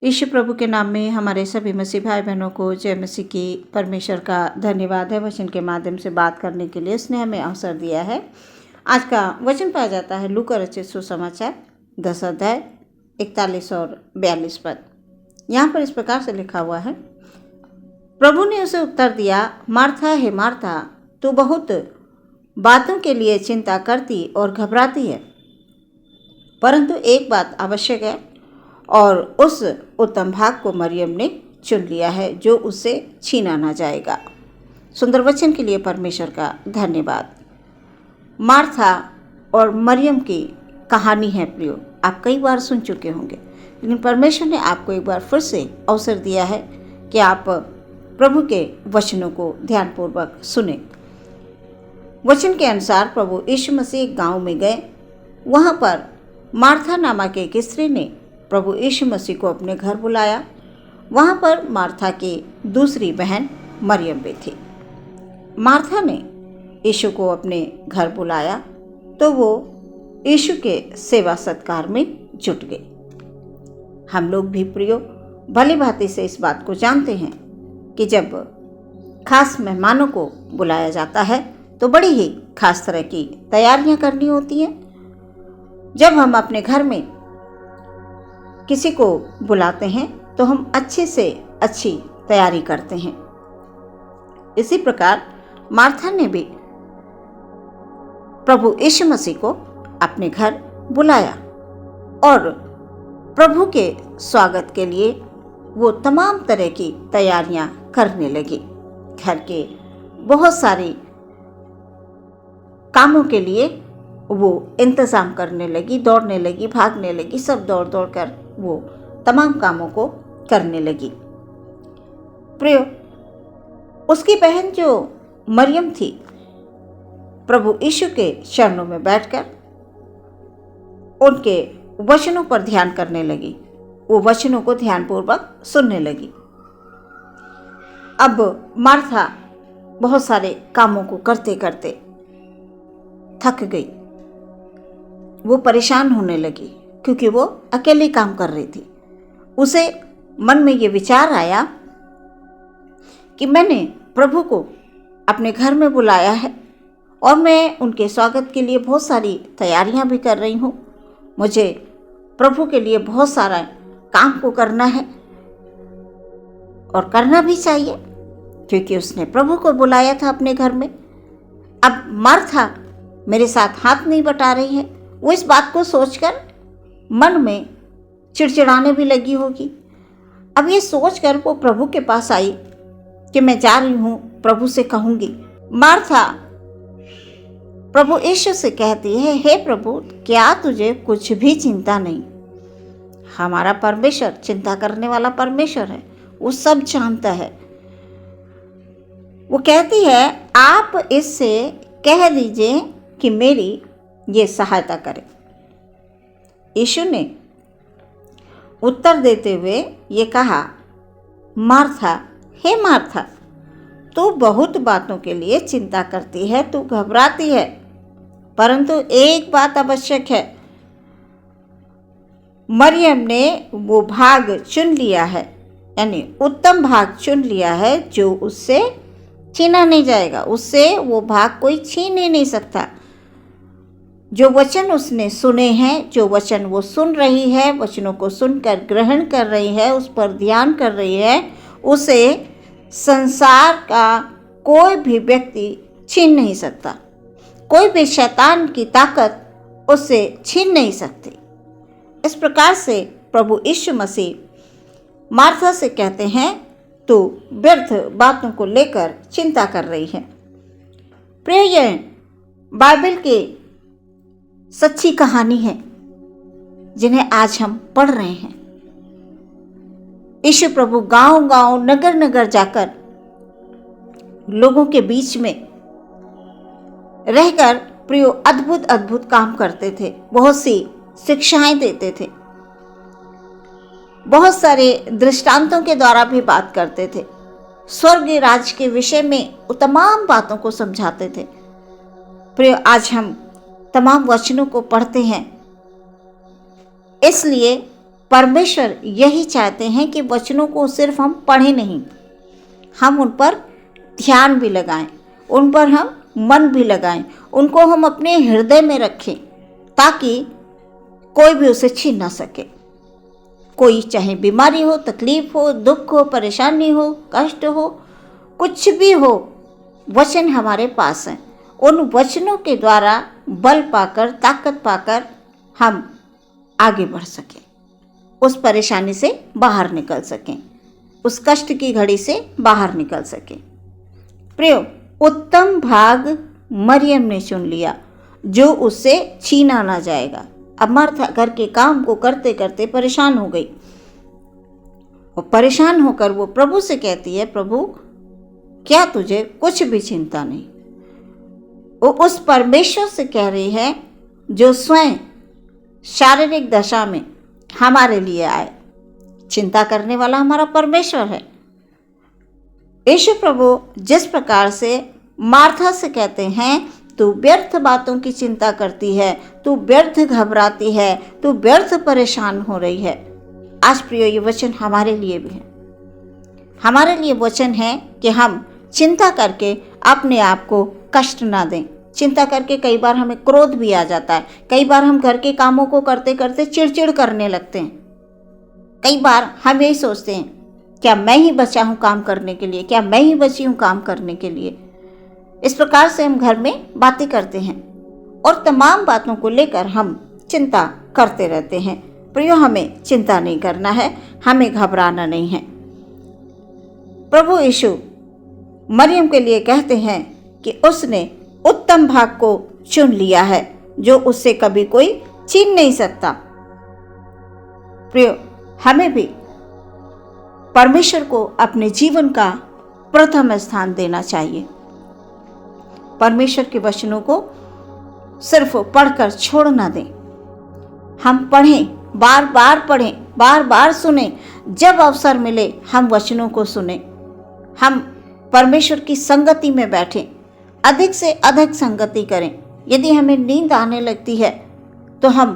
यीशु प्रभु के नाम में हमारे सभी मसीह भाई बहनों को जय मसीह की। परमेश्वर का धन्यवाद है वचन के माध्यम से बात करने के लिए उसने हमें अवसर दिया है। आज का वचन पाया जाता है लूका रचित सुसमाचार 10 अध्याय 41 और 42 पद। यहाँ पर इस प्रकार से लिखा हुआ है, प्रभु ने उसे उत्तर दिया, मार्था हे मार्था, तू बहुत बातों के लिए चिंता करती और घबराती है, परंतु एक बात आवश्यक है और उस उत्तम भाग को मरियम ने चुन लिया है जो उससे छीना ना जाएगा। सुंदर वचन के लिए परमेश्वर का धन्यवाद। मार्था और मरियम की कहानी है प्रियो, आप कई बार सुन चुके होंगे, लेकिन परमेश्वर ने आपको एक बार फिर से अवसर दिया है कि आप प्रभु के वचनों को ध्यानपूर्वक सुने। वचन के अनुसार प्रभु यीशु मसीह एक गांव में गए। वहां पर मार्था नामक एक स्त्री ने प्रभु यीशु मसीह को अपने घर बुलाया। वहाँ पर मार्था की दूसरी बहन मरियम भी थी। मार्था ने यीशु को अपने घर बुलाया तो वो यीशु के सेवा सत्कार में जुट गई। हम लोग भी प्रियो भली भांति से इस बात को जानते हैं कि जब खास मेहमानों को बुलाया जाता है तो बड़ी ही खास तरह की तैयारियां करनी होती हैं। जब हम अपने घर में किसी को बुलाते हैं तो हम अच्छे से अच्छी तैयारी करते हैं। इसी प्रकार मार्था ने भी प्रभु यीशु मसीह को अपने घर बुलाया और प्रभु के स्वागत के लिए वो तमाम तरह की तैयारियां करने लगी। घर के बहुत सारी कामों के लिए वो इंतज़ाम करने लगी, दौड़ने लगी, भागने लगी, सब दौड़ दौड़ कर वो तमाम कामों को करने लगी। प्रियो, उसकी बहन जो मरियम थी प्रभु यीशु के चरणों में बैठकर उनके वचनों पर ध्यान करने लगी। वो वचनों को ध्यानपूर्वक सुनने लगी। अब मार्था बहुत सारे कामों को करते करते थक गई। वो परेशान होने लगी क्योंकि वो अकेले काम कर रही थी। उसे मन में ये विचार आया कि मैंने प्रभु को अपने घर में बुलाया है और मैं उनके स्वागत के लिए बहुत सारी तैयारियां भी कर रही हूँ। मुझे प्रभु के लिए बहुत सारा काम को करना है और करना भी चाहिए क्योंकि उसने प्रभु को बुलाया था अपने घर में। अब मार्था मेरे साथ हाथ नहीं बटा रही है। वो इस बात को सोचकर मन में चिड़चिड़ाने भी लगी होगी। अब ये सोचकर वो प्रभु के पास आई कि मैं जा रही हूँ, प्रभु से कहूँगी। मार्था प्रभु यीशु से कहती है, हे प्रभु, क्या तुझे कुछ भी चिंता नहीं? हमारा परमेश्वर चिंता करने वाला परमेश्वर है, वो सब जानता है। वो कहती है, आप इससे कह दीजिए कि मेरी ये सहायता करे। यीशु ने उत्तर देते हुए ये कहा, मार्था, हे मार्था, तू बहुत बातों के लिए चिंता करती है, तू घबराती है, परंतु एक बात आवश्यक है। मरियम ने वो भाग चुन लिया है, यानी उत्तम भाग चुन लिया है जो उससे छीना नहीं जाएगा। उससे वो भाग कोई छीन ही नहीं सकता। जो वचन उसने सुने हैं, जो वचन वो सुन रही है, वचनों को सुनकर ग्रहण कर रही है, उस पर ध्यान कर रही है, उसे संसार का कोई भी व्यक्ति छीन नहीं सकता। कोई भी शैतान की ताकत उससे छीन नहीं सकती। इस प्रकार से प्रभु यीशु मसीह मार्था से कहते हैं, तू व्यर्थ बातों को लेकर चिंता कर रही है। प्रिय, यह बाइबल की सच्ची कहानी है जिन्हें आज हम पढ़ रहे हैं। यीशु प्रभु गांव गांव, नगर नगर जाकर लोगों के बीच में रहकर प्रियो अद्भुत अद्भुत काम करते थे। बहुत सी शिक्षाएं देते थे। बहुत सारे दृष्टांतों के द्वारा भी बात करते थे। स्वर्ग राज के विषय में वो तमाम बातों को समझाते थे। प्रियो, आज हम तमाम वचनों को पढ़ते हैं, इसलिए परमेश्वर यही चाहते हैं कि वचनों को सिर्फ हम पढ़ें नहीं, हम उन पर ध्यान भी लगाएं, उन पर हम मन भी लगाएं, उनको हम अपने हृदय में रखें, ताकि कोई भी उसे छीन ना सके। कोई चाहे बीमारी हो, तकलीफ हो, दुख हो, परेशानी हो, कष्ट हो, कुछ भी हो, वचन हमारे पास हैं। उन वचनों के द्वारा बल पाकर, ताकत पाकर हम आगे बढ़ सकें, उस परेशानी से बाहर निकल सकें, उस कष्ट की घड़ी से बाहर निकल सकें। प्रियो, उत्तम भाग मरियम ने चुन लिया, जो उससे छीना ना जाएगा। अब मार्था घर के काम को करते करते परेशान हो गई, और परेशान होकर वो प्रभु से कहती है, प्रभु क्या तुझे कुछ भी चिंता नहीं? वो उस परमेश्वर से कह रही है जो स्वयं शारीरिक दशा में हमारे लिए आए। चिंता करने वाला हमारा परमेश्वर है। यीशु प्रभु जिस प्रकार से मार्था से कहते हैं, तू व्यर्थ बातों की चिंता करती है, तू व्यर्थ घबराती है, तू व्यर्थ परेशान हो रही है। आज प्रियो, ये वचन हमारे लिए भी है। हमारे लिए वचन है कि हम चिंता करके अपने आप को कष्ट ना दें। चिंता करके कई बार हमें क्रोध भी आ जाता है। कई बार हम घर के कामों को करते करते चिड़चिड़ करने लगते हैं। कई बार हम यही सोचते हैं, क्या मैं ही बचा हूँ काम करने के लिए? क्या मैं ही बची हूँ काम करने के लिए? इस प्रकार से हम घर में बातें करते हैं और तमाम बातों को लेकर हम चिंता करते रहते हैं। प्रियो, हमें चिंता नहीं करना है, हमें घबराना नहीं है। प्रभु यीशु मरियम के लिए कहते हैं कि उसने उत्तम भाग को चुन लिया है, जो उससे कभी कोई छीन नहीं सकता। प्रियो, हमें भी परमेश्वर को अपने जीवन का प्रथम स्थान देना चाहिए। परमेश्वर के वचनों को सिर्फ पढ़कर छोड़ ना दें। हम पढ़ें, बार बार पढ़ें, बार बार सुने। जब अवसर मिले हम वचनों को सुने। हम परमेश्वर की संगति में बैठें, अधिक से अधिक संगति करें। यदि हमें नींद आने लगती है तो हम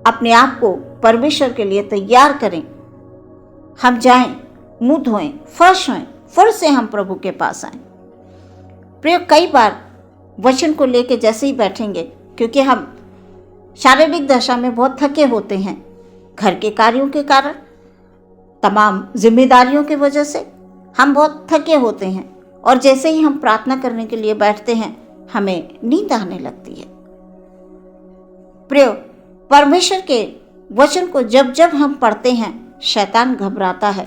अपने आप को परमेश्वर के लिए तैयार करें। हम जाएं, मुंह धोएं, फ्रेश होएं, फिर से हम प्रभु के पास आएं। प्रिय, कई बार वचन को लेके जैसे ही बैठेंगे, क्योंकि हम शारीरिक दशा में बहुत थके होते हैं, घर के कार्यों के कारण, तमाम जिम्मेदारियों की वजह से हम बहुत थके होते हैं, और जैसे ही हम प्रार्थना करने के लिए बैठते हैं हमें नींद आने लगती है। प्रिय, परमेश्वर के वचन को जब जब हम पढ़ते हैं शैतान घबराता है,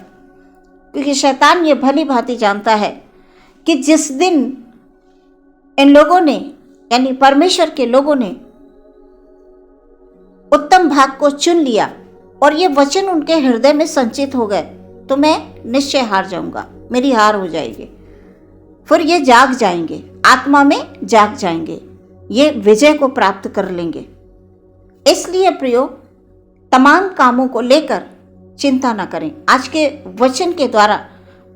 क्योंकि शैतान ये भली भांति जानता है कि जिस दिन इन लोगों ने, यानी परमेश्वर के लोगों ने उत्तम भाग को चुन लिया और ये वचन उनके हृदय में संचित हो गए, तो मैं निश्चय हार जाऊंगा, मेरी हार हो जाएगी। फिर ये जाग जाएंगे, आत्मा में जाग जाएंगे, ये विजय को प्राप्त कर लेंगे। इसलिए प्रियो, तमाम कामों को लेकर चिंता ना करें। आज के वचन के द्वारा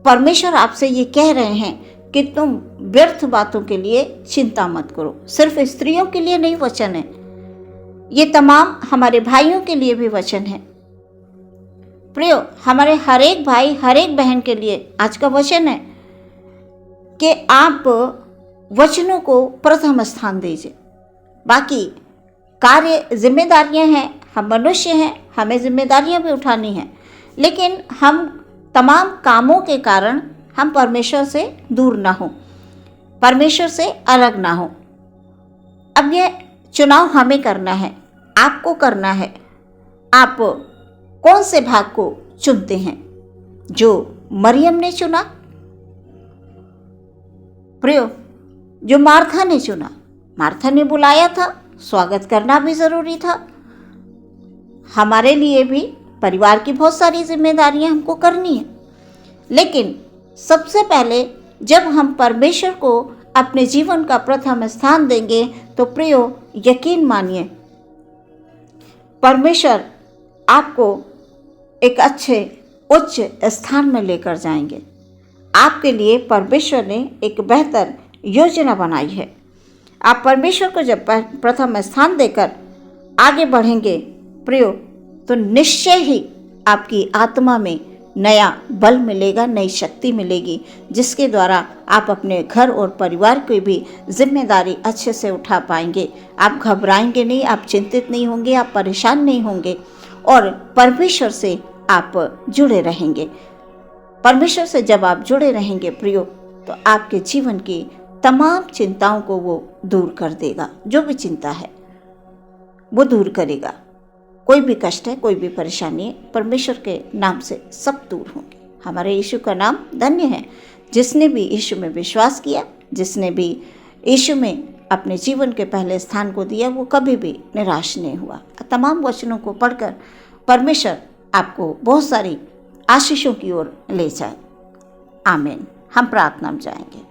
परमेश्वर आपसे ये कह रहे हैं कि तुम व्यर्थ बातों के लिए चिंता मत करो। सिर्फ स्त्रियों के लिए नहीं वचन है, ये तमाम हमारे भाइयों के लिए भी वचन है। प्रियो, हमारे हर एक भाई, हर एक बहन के लिए आज का वचन है कि आप वचनों को प्रथम स्थान दीजिए। बाकी कार्य, जिम्मेदारियां हैं, हम मनुष्य हैं, हमें जिम्मेदारियां भी उठानी हैं, लेकिन हम तमाम कामों के कारण हम परमेश्वर से दूर ना हो, परमेश्वर से अलग ना हो। अब यह चुनाव हमें करना है, आपको करना है। आप कौन से भाग को चुनते हैं? जो मरियम ने चुना, प्रियो, जो मार्था ने चुना। मार्था ने बुलाया था, स्वागत करना भी जरूरी था। हमारे लिए भी परिवार की बहुत सारी जिम्मेदारियां हमको करनी है, लेकिन सबसे पहले जब हम परमेश्वर को अपने जीवन का प्रथम स्थान देंगे तो प्रियो, यकीन मानिए, परमेश्वर आपको एक अच्छे उच्च स्थान में लेकर जाएंगे। आपके लिए परमेश्वर ने एक बेहतर योजना बनाई है। आप परमेश्वर को जब प्रथम स्थान देकर आगे बढ़ेंगे प्रियो, तो निश्चय ही आपकी आत्मा में नया बल मिलेगा, नई शक्ति मिलेगी, जिसके द्वारा आप अपने घर और परिवार की भी जिम्मेदारी अच्छे से उठा पाएंगे। आप घबराएंगे नहीं, आप चिंतित नहीं होंगे, आप परेशान नहीं होंगे और परमेश्वर से आप जुड़े रहेंगे। परमेश्वर से जब आप जुड़े रहेंगे प्रियो, तो आपके जीवन की तमाम चिंताओं को वो दूर कर देगा। जो भी चिंता है वो दूर करेगा। कोई भी कष्ट है, कोई भी परेशानी है, परमेश्वर के नाम से सब दूर होंगे। हमारे यीशु का नाम धन्य है। जिसने भी यीशु में विश्वास किया, जिसने भी यीशु में अपने जीवन के पहले स्थान को दिया, वो कभी भी निराश नहीं हुआ। तमाम वचनों को पढ़कर परमेश्वर आपको बहुत सारी आशीषों की ओर ले जाए। आमीन। हम प्रार्थना में जाएंगे।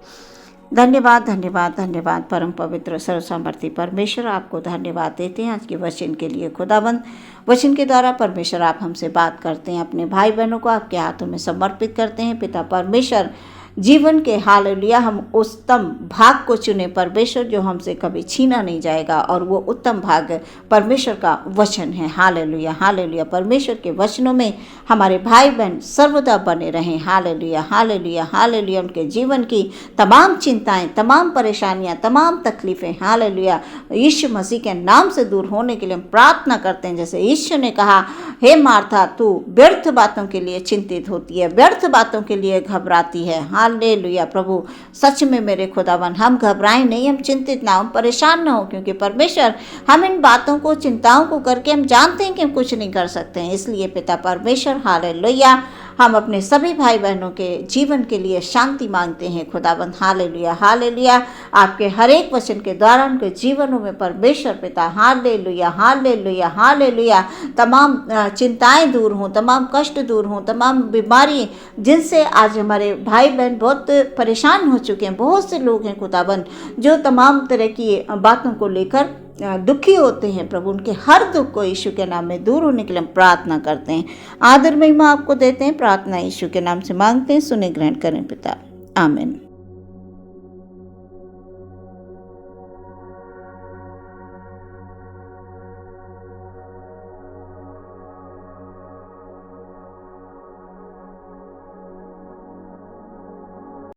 धन्यवाद धन्यवाद धन्यवाद परम पवित्र सर्वसामर्थी परमेश्वर, आपको धन्यवाद देते हैं आज के वचन के लिए। खुदाबंद, वचन के द्वारा परमेश्वर आप हमसे बात करते हैं, अपने भाई बहनों को आपके हाथों में समर्पित करते हैं। पिता परमेश्वर, जीवन के हालेलुया हम उत्तम भाग को चुने परमेश्वर, जो हमसे कभी छीना नहीं जाएगा, और वो उत्तम भाग परमेश्वर का वचन है। Hallelujah hallelujah. परमेश्वर के वचनों में हमारे भाई बहन सर्वदा बने रहें। Hallelujah hallelujah hallelujah. उनके जीवन की तमाम चिंताएं, तमाम परेशानियां, तमाम तकलीफें हालेलुया यीशु मसीह के नाम से दूर होने के लिए हम प्रार्थना करते हैं। जैसे यीशु ने कहा, हे मार्था, तू व्यर्थ बातों के लिए चिंतित होती है, व्यर्थ बातों के लिए घबराती है। हालेलुया। प्रभु, सच में मेरे खुदावन, हम घबराएं नहीं, हम चिंतित ना हो, परेशान ना हो, क्योंकि परमेश्वर हम इन बातों को, चिंताओं को करके हम जानते हैं कि हम कुछ नहीं कर सकते हैं। इसलिए पिता परमेश्वर, हालेलुया, हम अपने सभी भाई बहनों के जीवन के लिए शांति मांगते हैं खुदाबंद। Hallelujah hallelujah. आपके हर एक वचन के द्वारा उनके जीवनों में परमेश्वर पिता, हालेलुया हालेलुया हालेलुया, तमाम चिंताएं दूर हों, तमाम कष्ट दूर हों, तमाम बीमारी जिनसे आज हमारे भाई बहन बहुत परेशान हो चुके हैं। बहुत से लोग हैं खुदाबंद जो तमाम तरह की बातों को लेकर दुखी होते हैं। प्रभु, उनके हर दुख को यीशु के नाम में दूर होने के लिए हम प्रार्थना करते हैं। आदर महिमा आपको देते हैं। प्रार्थना यीशु के नाम से मांगते हैं, सुने ग्रहण करें पिता। आमीन।